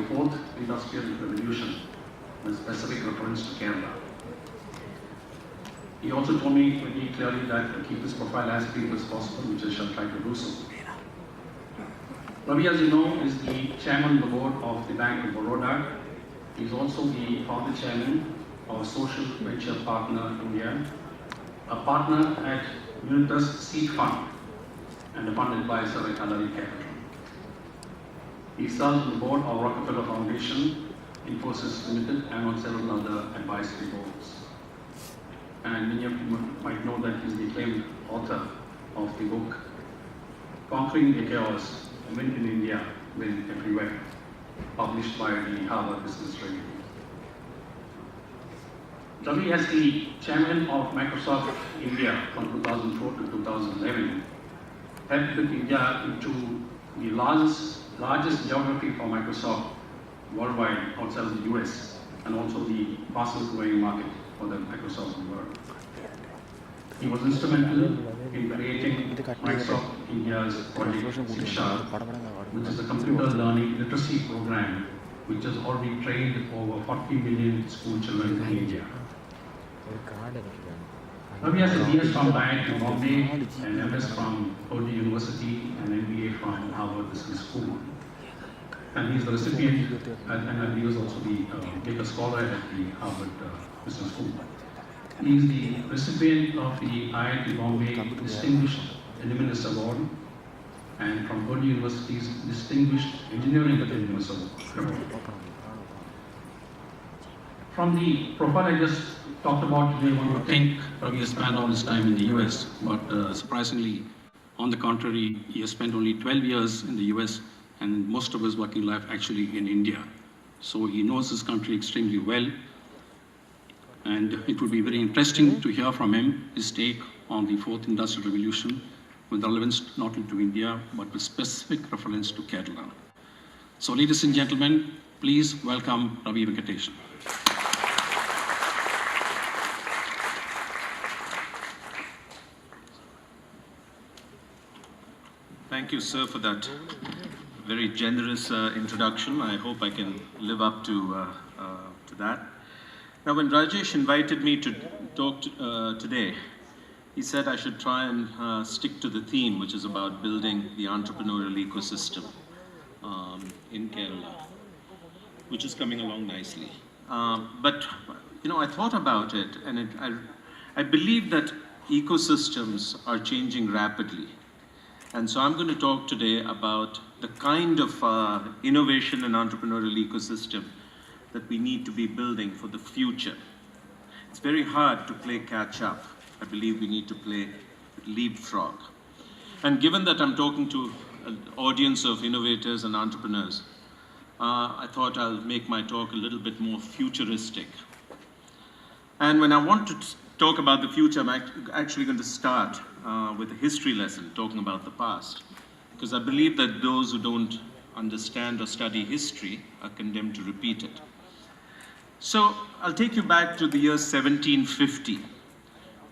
fourth industrial revolution, with specific reference to Kerala. He also told me very clearly that to keep his profile as brief as possible, which I shall try to do so. Ravi, as you know, is the chairman of the board of the Bank of Baroda. He is also the founder chairman of Social Venture Partner India, a partner at Unitas Seed Fund, and a fund advisor at Alari Capital. He serves on the board of Rockefeller Foundation, Infosys Limited, and on several other advisory boards. And many of you might know that he's the acclaimed author of the book, Conquering the Chaos, Win in India, Win Everywhere, published by the Harvard Business Review. Ravi, as the chairman of Microsoft India from 2004 to 2011, helped with India into the largest geography for Microsoft worldwide outside of the US, and also the fastest growing market for the Microsoft in the world. He was instrumental in creating Microsoft India's Project Shiksha, which is a computer learning literacy program which has already trained over 40 million school children in India. Ravi has a BS from IIT Bombay, an MS from Purdue University, and MBA from Harvard Business School. And he's the recipient, and he was also the Baker Scholar at the Harvard Business School. He is the recipient of the IIT Bombay Distinguished Illuminous Award, and from Purdue University's Distinguished Engineering Illuminous Award. From the profile I just talked about today, one would think Ravi has spent all his time in the US, but surprisingly, on the contrary, he has spent only 12 years in the US and most of his working life actually in India. So he knows this country extremely well, and it would be very interesting to hear from him his take on the fourth industrial revolution, with relevance not only to India, but with specific reference to Kerala. So ladies and gentlemen, please welcome Ravi Venkatesh. Thank you, sir, for that very generous introduction. I hope I can live up to that. Now, when Rajesh invited me to talk today, he said I should try and stick to the theme, which is about building the entrepreneurial ecosystem in Kerala, which is coming along nicely. But, you know, I thought about it, and I believe that ecosystems are changing rapidly. And so I'm going to talk today about the kind of innovation and entrepreneurial ecosystem that we need to be building for the future. It's very hard to play catch up. I believe we need to play leapfrog. And given that I'm talking to an audience of innovators and entrepreneurs, I thought I'll make my talk a little bit more futuristic. And when I want to talk about the future, I'm actually going to start with a history lesson, talking about the past. Because I believe that those who don't understand or study history are condemned to repeat it. So I'll take you back to the year 1750,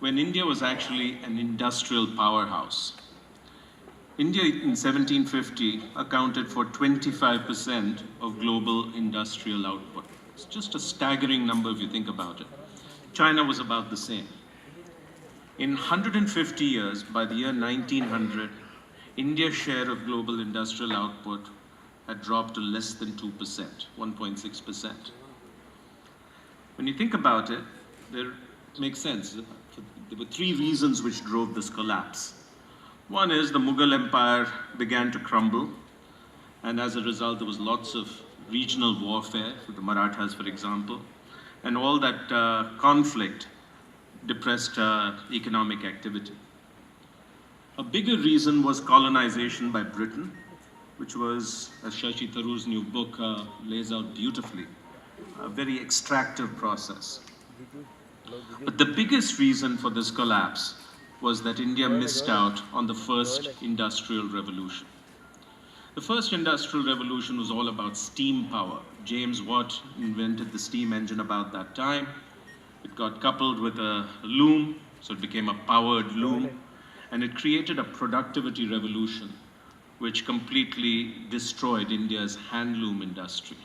when India was actually an industrial powerhouse. India in 1750 accounted for 25% of global industrial output. It's just a staggering number if you think about it. China was about the same. In 150 years, by the year 1900, India's share of global industrial output had dropped to less than 2%, 1.6%. When you think about it, it makes sense. There were three reasons which drove this collapse. One is the Mughal Empire began to crumble, and as a result, there was lots of regional warfare, for the Marathas, for example, and all that conflict depressed economic activity. A bigger reason was colonization by Britain, which was, as Shashi Tharoor's new book lays out beautifully, a very extractive process. But the biggest reason for this collapse was that India missed out on the first industrial revolution. The first industrial revolution was all about steam power. James Watt invented the steam engine about that time. It got coupled with a loom, so it became a powered loom, and it created a productivity revolution which completely destroyed India's handloom industry.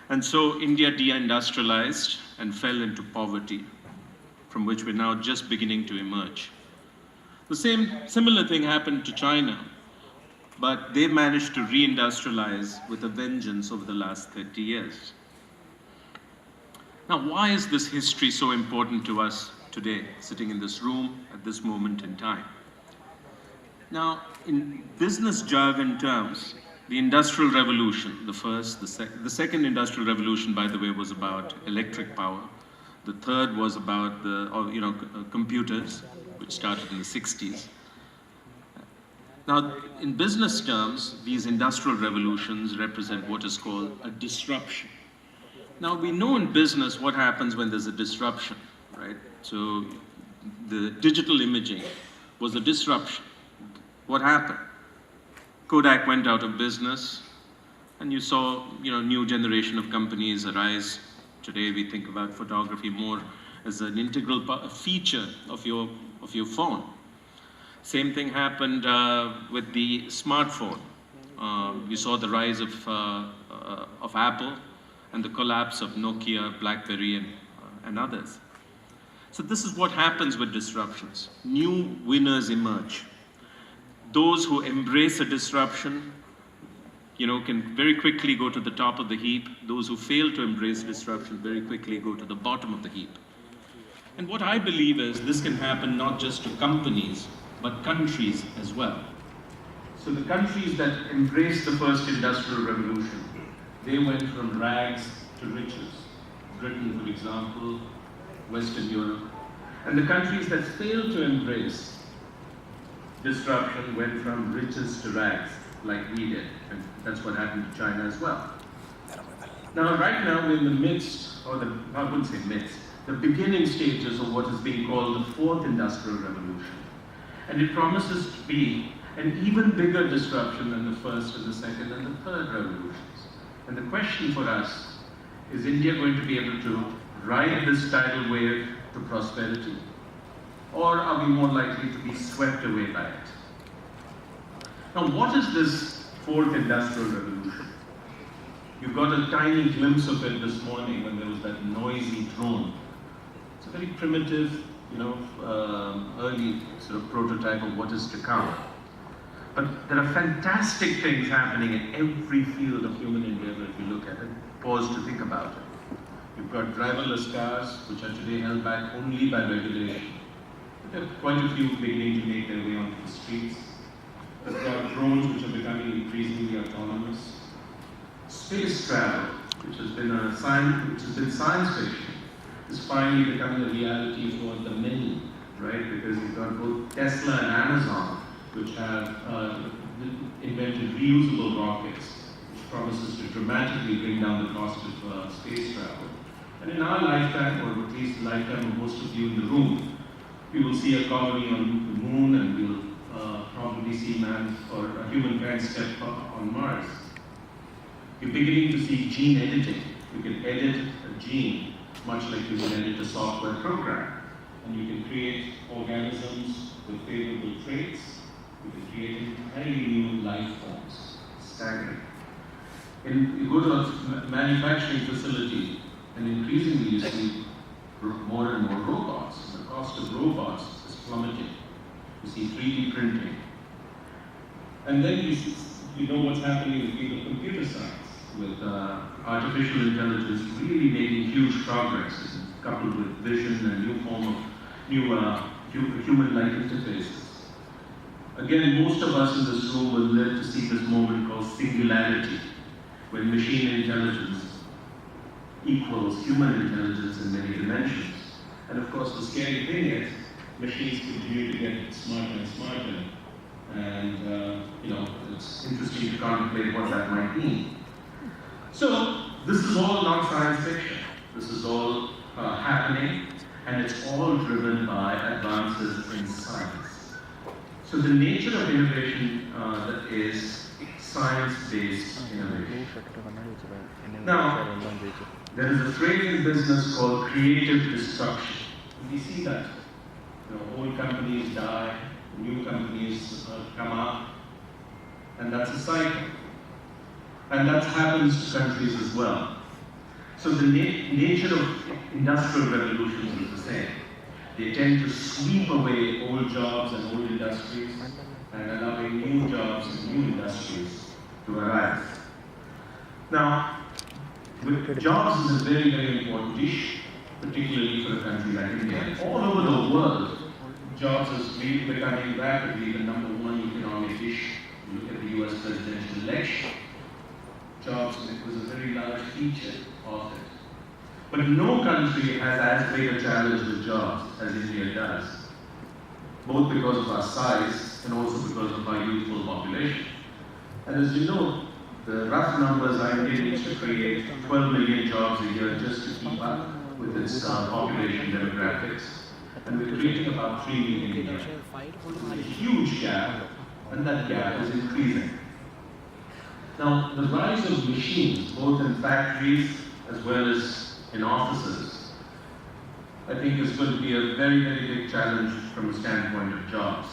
And so India deindustrialized and fell into poverty, from which we're now just beginning to emerge. The similar thing happened to China, but they managed to reindustrialize with a vengeance over the last 30 years. Now, why is this history so important to us today, sitting in this room at this moment in time? Now, in business jargon terms, the Industrial Revolution, the second Industrial Revolution, by the way, was about electric power. The third was about computers, which started in the 60s. Now, in business terms, these industrial revolutions represent what is called a disruption. Now, we know in business what happens when there's a disruption, right? So, the digital imaging was a disruption. What happened? Kodak went out of business, and you saw, new generation of companies arise. Today, we think about photography more as an integral feature of your phone. Same thing happened with the smartphone. You saw the rise of Apple and the collapse of Nokia, BlackBerry, and others. So this is what happens with disruptions. New winners emerge. Those who embrace a disruption, can very quickly go to the top of the heap. Those who fail to embrace disruption very quickly go to the bottom of the heap. And what I believe is this can happen not just to companies, but countries as well. So the countries that embraced the first industrial revolution, they went from rags to riches. Britain, for example, Western Europe. And the countries that failed to embrace disruption went from riches to rags, like we did. And that's what happened to China as well. Now, right now, we're in the midst, I wouldn't say midst, the beginning stages of what is being called the fourth industrial revolution. And it promises to be an even bigger disruption than the first and the second and the third revolutions. And the question for us, is India going to be able to ride this tidal wave to prosperity? Or are we more likely to be swept away by it? Now, what is this fourth industrial revolution? You got a tiny glimpse of it this morning when there was that noisy drone. It's a very primitive, early sort of prototype of what is to come. But there are fantastic things happening in every field of human endeavor if you look at it. Pause to think about it. You've got driverless cars, which are today held back only by regulation. There are quite a few beginning to make their way onto the streets. We've got drones, which are becoming increasingly autonomous. Space travel, which has been science fiction, is finally becoming a reality for the many, right? Because you've got both Tesla and Amazon, which have invented reusable rockets, which promises to dramatically bring down the cost of space travel. And in our lifetime, or at least the lifetime of most of you in the room, we will see a colony on the moon, and we will probably see humankind step on Mars. You're beginning to see gene editing. You can edit a gene much like you can edit a software program. And you can create organisms with favorable traits. You can create entirely new life forms. Staggering. And you go to a manufacturing facility, and increasingly you see more and more robots. The cost of robots is plummeting. You see 3D printing. And then you know what's happening in the field of computer science, with artificial intelligence really making huge progress, coupled with vision and new human-like interfaces. Again, most of us in this room will live to see this moment called singularity, when machine intelligence equals human intelligence in many dimensions. And of course, the scary thing is, machines continue to get smarter and smarter. And, it's interesting to contemplate what that might mean. So, this is all not science fiction. This is all happening, and it's all driven by advances in science. So the nature of innovation is science-based innovation. Now, there is a phrase in business called creative destruction. We see that. Old companies die, new companies come up, and that's a cycle. And that happens to countries as well. So the nature of industrial revolutions is the same. They tend to sweep away old jobs and old industries and allowing new jobs and new industries to arise. Now, jobs is a very, very important issue, particularly for a country like India. All over the world, jobs is really becoming rapidly the number one economic issue. You look at the US presidential election, jobs was a very large feature of it. But no country has as big a challenge with jobs as India does, both because of our size and also because of our youthful population. And as you know, the rough numbers are India needs to create 12 million jobs a year just to keep up with its population demographics. And we're creating about 3 million a year. It's a huge gap, and that gap is increasing. Now, the rise of machines, both in factories as well as in offices, I think is going to be a very, very big challenge from the standpoint of jobs.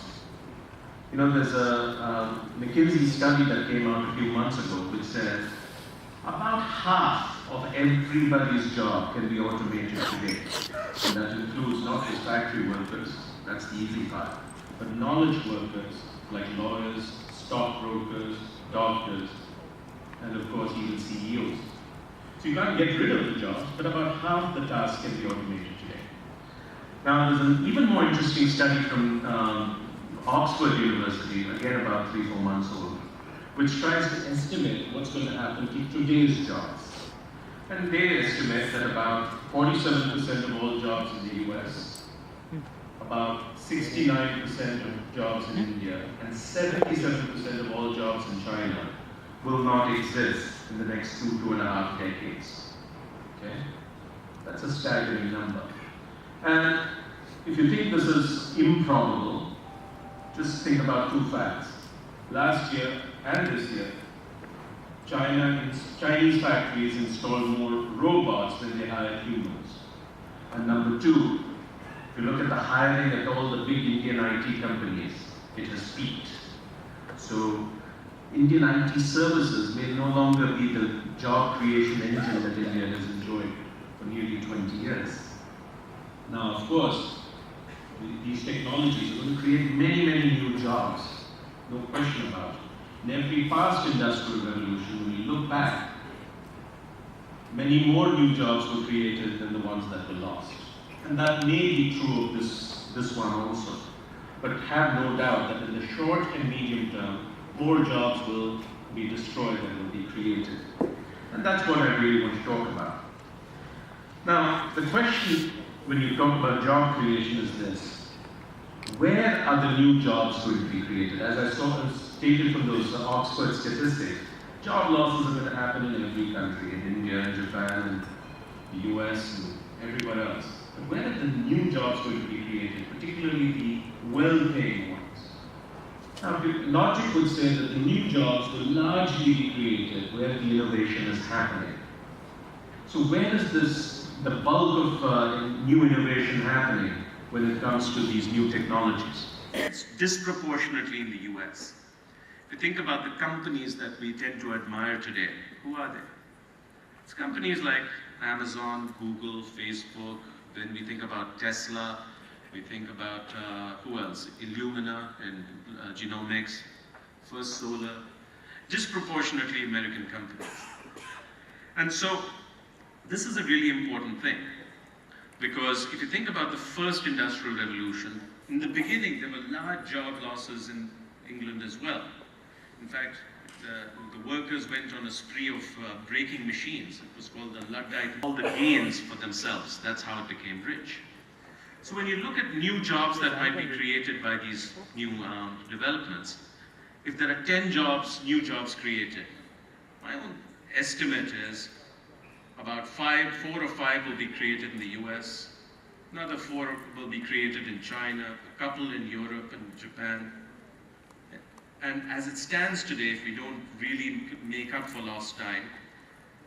You know, there's a McKinsey study that came out a few months ago which says about half of everybody's job can be automated today. And that includes not just factory workers, that's the easy part, but knowledge workers like lawyers, stockbrokers, doctors, and of course even CEOs. So you can't get rid of the jobs, but about half the tasks can be automated today. Now there's an even more interesting study from Oxford University, again about 3-4 months old, which tries to estimate what's going to happen to today's jobs. And they estimate that about 47% of all jobs in the US, about 69% of jobs in India, and 77% of all jobs in China will not exist in the next 2.5 decades. Okay? That's a staggering number. And if you think this is improbable, just think about 2 facts. Last year and this year, Chinese factories installed more robots than they hired humans. And number 2, if you look at the hiring at all the big Indian IT companies, it has peaked. So Indian IT services may no longer be the job creation engine that India has enjoyed for nearly 20 years. Now, of course, these technologies are going to create many, many new jobs, no question about it. In every past industrial revolution, when you look back, many more new jobs were created than the ones that were lost. And that may be true of this one also. But have no doubt that in the short and medium term, more jobs will be destroyed and will be created. And that's what I really want to talk about. Now, the question when you talk about job creation is this: where are the new jobs going to be created? As I stated from those Oxford statistics, job losses are going to happen in every country, in India, in Japan, and the US, and everywhere else. But where are the new jobs going to be created, particularly the well-paying ones? Now, logic would say that the new jobs will largely be created where the innovation is happening. So where is the bulk of new innovation happening when it comes to these new technologies? It's disproportionately in the US. If you think about the companies that we tend to admire today, who are they? It's companies like Amazon, Google, Facebook. Then we think about Tesla. We think about, who else? Illumina and genomics, First Solar. Disproportionately American companies. And so, this is a really important thing, because if you think about the first industrial revolution, in the beginning there were large job losses in England as well. In fact, the workers went on a spree of breaking machines. It was called the Luddite, all the gains for themselves. That's how it became rich. So when you look at new jobs that might be created by these new developments, if there are 10 new jobs created, my own estimate is about 4 or 5 will be created in the US, another 4 will be created in China, a couple in Europe and Japan. And as it stands today, if we don't really make up for lost time,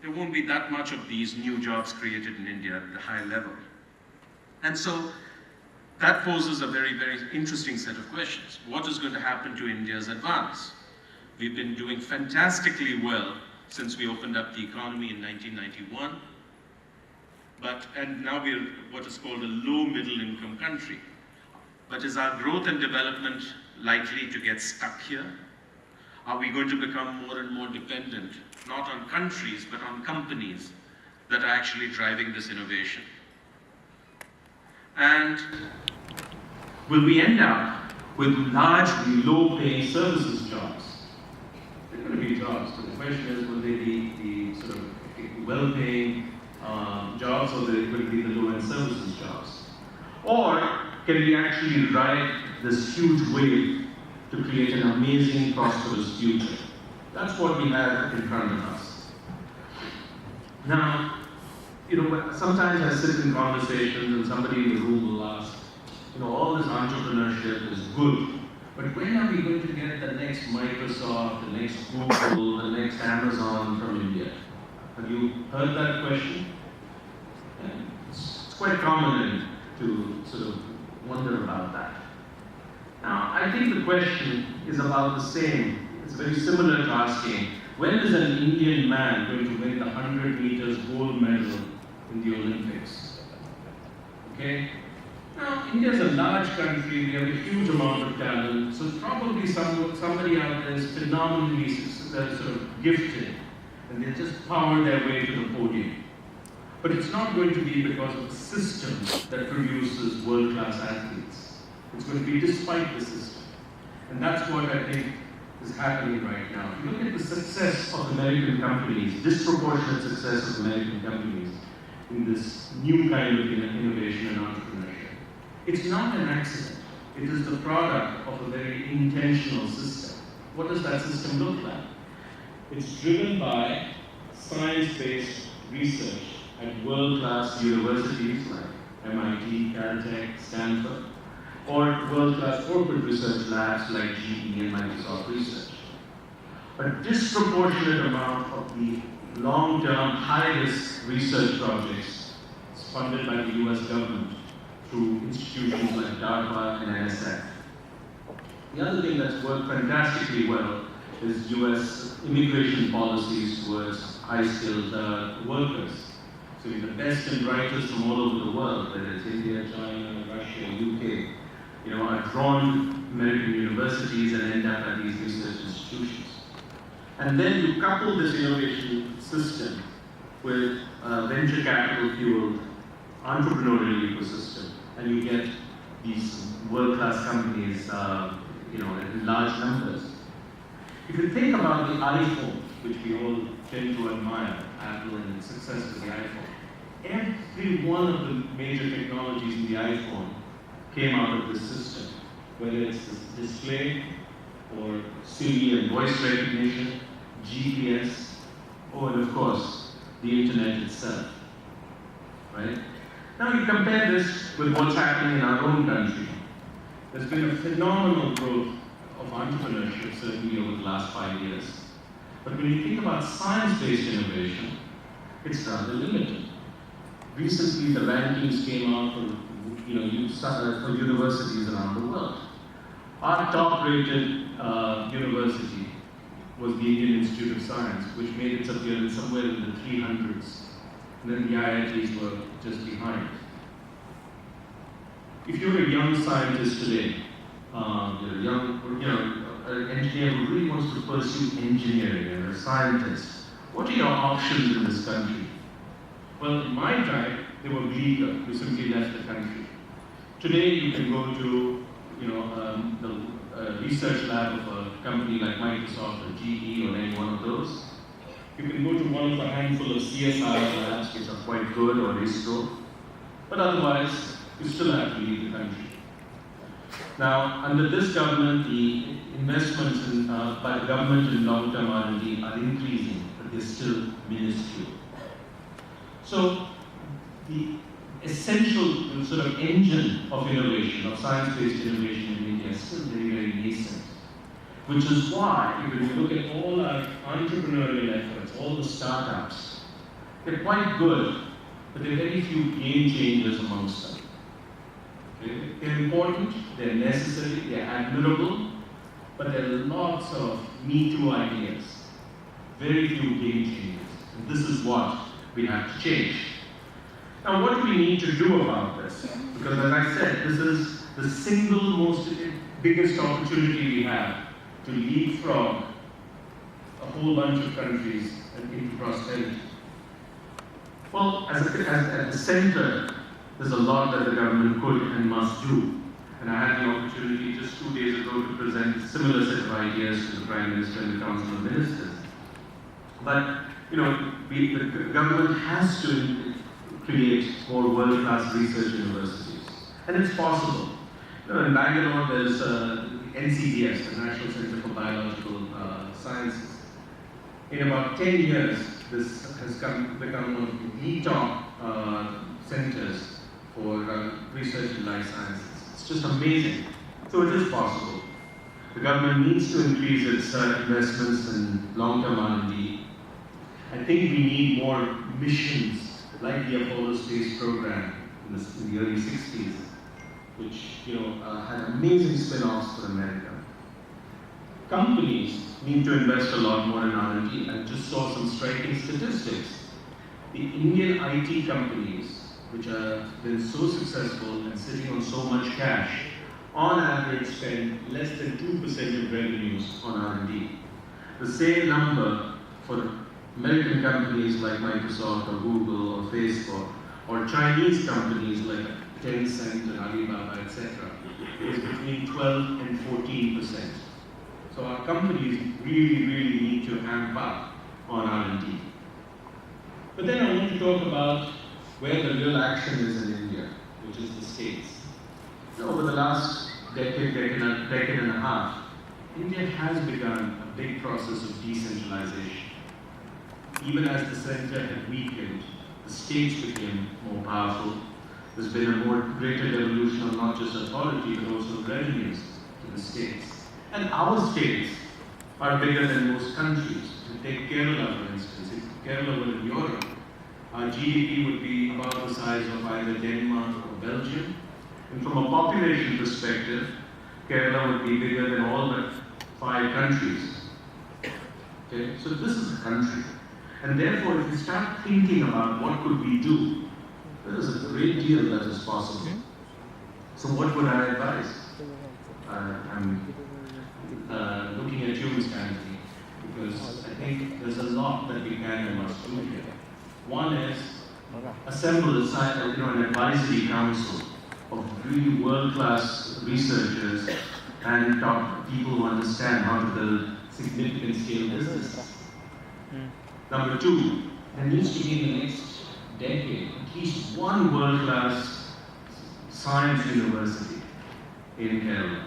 there won't be that much of these new jobs created in India at the high level. And so that poses a very, very interesting set of questions. What is going to happen to India's advance? We've been doing fantastically well since we opened up the economy in 1991. and now we're what is called a low middle income country. But is our growth and development likely to get stuck here? Are we going to become more and more dependent, not on countries, but on companies that are actually driving this innovation? And will we end up with largely low-paying services jobs? They're going to be jobs, but the question is, will they be the sort of well-paying jobs, or will it be the low-end services jobs? Or can we actually ride this huge wave to create an amazing, prosperous future? That's what we have in front of us. Now, sometimes I sit in conversations and somebody in the room will ask, all this entrepreneurship is good, but when are we going to get the next Microsoft, the next Google, the next Amazon from India? Have you heard that question? And it's quite common to sort of wonder about that. Now, I think the question is about the same. It's very similar to asking, when is an Indian man going to win the 100 meters gold medal in the Olympics? Okay? Now, India is a large country, we have a huge amount of talent, so probably somebody out there is phenomenally sort of gifted, and they just power their way to the podium. But it's not going to be because of the system that produces world-class athletes. It's going to be despite the system. And that's what I think is happening right now. If you look at the success of American companies, disproportionate success of American companies in this new kind of innovation and entrepreneurship, it's not an accident. It is the product of a very intentional system. What does that system look like? It's driven by science-based research at world-class universities like MIT, Caltech, Stanford, or world-class corporate research labs like GE and Microsoft Research. A disproportionate amount of the long-term, high-risk research projects is funded by the US government through institutions like DARPA and NSF. The other thing that's worked fantastically well is US immigration policies towards high-skilled workers. So the best and brightest from all over the world, whether it's India, China, Russia, UK, are drawn to American universities and end up at these research institutions. And then you couple this innovation system with venture capital fueled entrepreneurial ecosystem, and you get these world-class companies, in large numbers. If you think about the iPhone, which we all tend to admire, Apple and its success with the iPhone, every one of the major technologies in the iPhone came out of this system, whether it's the display or Siri and voice recognition, GPS, and of course, the internet itself, right? Now you compare this with what's happening in our own country. There's been a phenomenal growth of entrepreneurship, certainly over the last 5 years. But when you think about science-based innovation, it's rather limited. Recently, the rankings came out from for universities around the world. Our top-rated university was the Indian Institute of Science, which made its appearance somewhere in the 300s. And then the IITs were just behind. If you're a young scientist today, you're a young, an engineer who really wants to pursue engineering and a scientist, what are your options in this country? Well, in my time, they were bleaker. You simply left the country. Today, you can go to, the research lab of a company like Microsoft or GE or any one of those. You can go to one of a handful of CSIR labs, which are quite good, or ISRO. But otherwise, you still have to leave the country. Now, under this government, the investments by the government in long-term R&D are increasing, but they're still minuscule. So, the essential sort of engine of innovation, of science-based innovation in India is still very, very nascent. Which is why, when you look at all our entrepreneurial efforts, all the startups, they're quite good, but there are very few game changers amongst them. Okay? They're important, they're necessary, they're admirable, but there are lots of me-too ideas. Very few game changers. And this is what we have to change. Now, what do we need to do about this? Because as I said, this is the single most biggest opportunity we have to leapfrog a whole bunch of countries into prosperity. Well, at the center, there's a lot that the government could and must do. And I had the opportunity just 2 days ago to present a similar set of ideas to the Prime Minister and the Council of Ministers. But, you know, the government has to create more world-class research universities. And it's possible. You know, in Bangalore, there's NCBS, the National Center for Biological Sciences. In about 10 years, this has become one of the top centers for research in life sciences. It's just amazing. So it is possible. The government needs to increase its investments in long-term R&D. I think we need more missions like the Apollo space program in the early 60s, which had amazing spin-offs for America. Companies need to invest a lot more in R&D. I just saw some striking statistics. The Indian IT companies, which have been so successful and sitting on so much cash, on average spend less than 2% of revenues on R&D. The same number for American companies like Microsoft or Google or Facebook, or Chinese companies like Tencent and Alibaba, etc., is between 12 and 14%. So our companies really need to amp up on R&D. But then I want to talk about where the real action is in India, which is the States. Over the last decade and a half, India has begun a big process of decentralization. Even as the center had weakened, the states became more powerful. There's been a greater devolution of not just authority, but also revenues to the states. And our states are bigger than most countries. Take Kerala, for instance. If Kerala were in Europe, our GDP would be about the size of either Denmark or Belgium. And from a population perspective, Kerala would be bigger than all but 5 countries. Okay? So this is a country. And therefore, if we start thinking about what could we do, there is a great deal that is possible. So what would I advise? I'm looking at you, Ms. Kennedy, because I think there's a lot that we can and must do here. One is assemble an advisory council of really world-class researchers and people who understand how to build significant scale businesses. Number 2, there needs to be in the next decade at least one world-class science university in Kerala.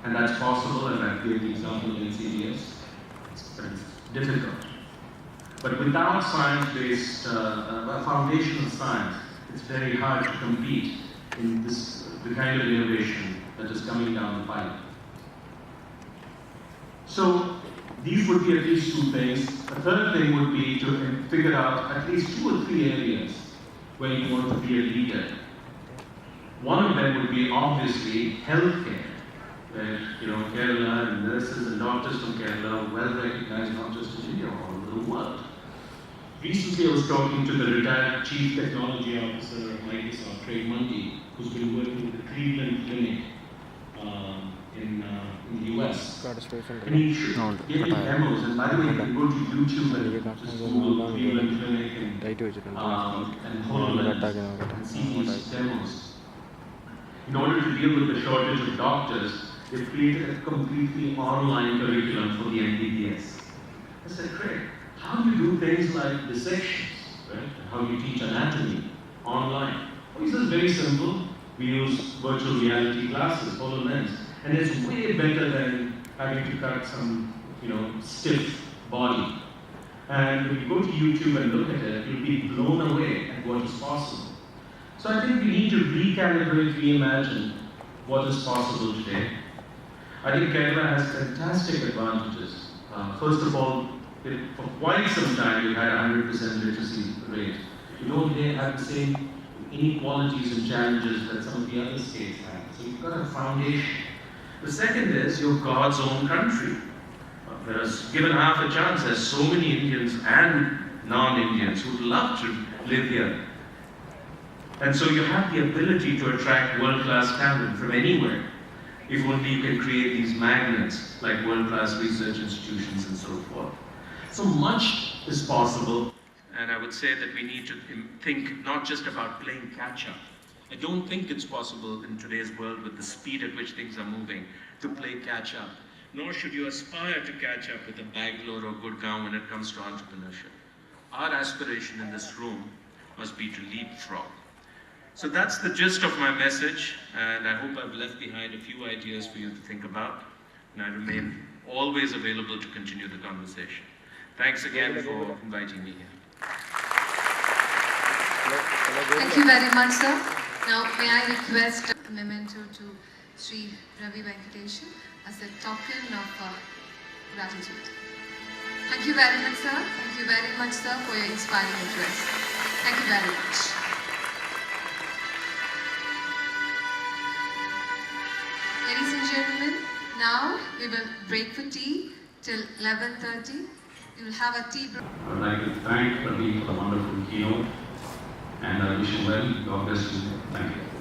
And that's possible, and I've given the example of NCBS, but it's difficult. But without science-based, foundational science, it's very hard to compete in the kind of innovation that is coming down the pipe. So these would be at least 2 things. A third thing would be to figure out at least 2 or 3 areas where you want to be a leader. One of them would be obviously healthcare, where Kerala and nurses and doctors from Kerala are well recognized not just in India, all over the world. Recently I was talking to the retired Chief Technology Officer of Microsoft, Craig Mundy, who's been working with the Cleveland Clinic in the US. And he gave me demos, and by the way, you can go to YouTube and just Google Cleveland Clinic and HoloLens and see these demos. In order to deal with the shortage of doctors, they've created a completely online curriculum for the MBBS. I said, Craig, how do you do things like dissections, right? How do you teach anatomy online? Well, he says, very simple. We use virtual reality glasses, HoloLens, and it's way better than having to cut some, stiff body. And when you go to YouTube and look at it, you'll be blown away at what is possible. So I think we need to recalibrate, reimagine what is possible today. I think Kerala has fantastic advantages. First of all, for quite some time we've had a 100% literacy rate. You don't have the same inequalities and challenges that some of the other states have. So you've got a foundation. The second is you're God's own country. Whereas given half a chance, there's so many Indians and non-Indians who'd love to live here. And so you have the ability to attract world-class talent from anywhere, if only you can create these magnets like world-class research institutions and so forth. So much is possible, and I would say that we need to think not just about playing catch-up. I don't think it's possible in today's world with the speed at which things are moving to play catch-up, nor should you aspire to catch up with a Bangalore or Gurgaon when it comes to entrepreneurship. Our aspiration in this room must be to leapfrog. So that's the gist of my message, and I hope I've left behind a few ideas for you to think about, and I remain always available to continue the conversation. Thanks again for inviting me here. Thank you very much, sir. Now, may I request a memento to Sri Ravi Venkitesh as a token of gratitude. Thank you very much, sir. Thank you very much, sir, for your inspiring address. Thank you very much. Ladies and gentlemen, now we will break for tea till 11:30. We will have a tea break. I would like to thank Ravi for the wonderful keynote, and I wish you well. God bless you. Thank you.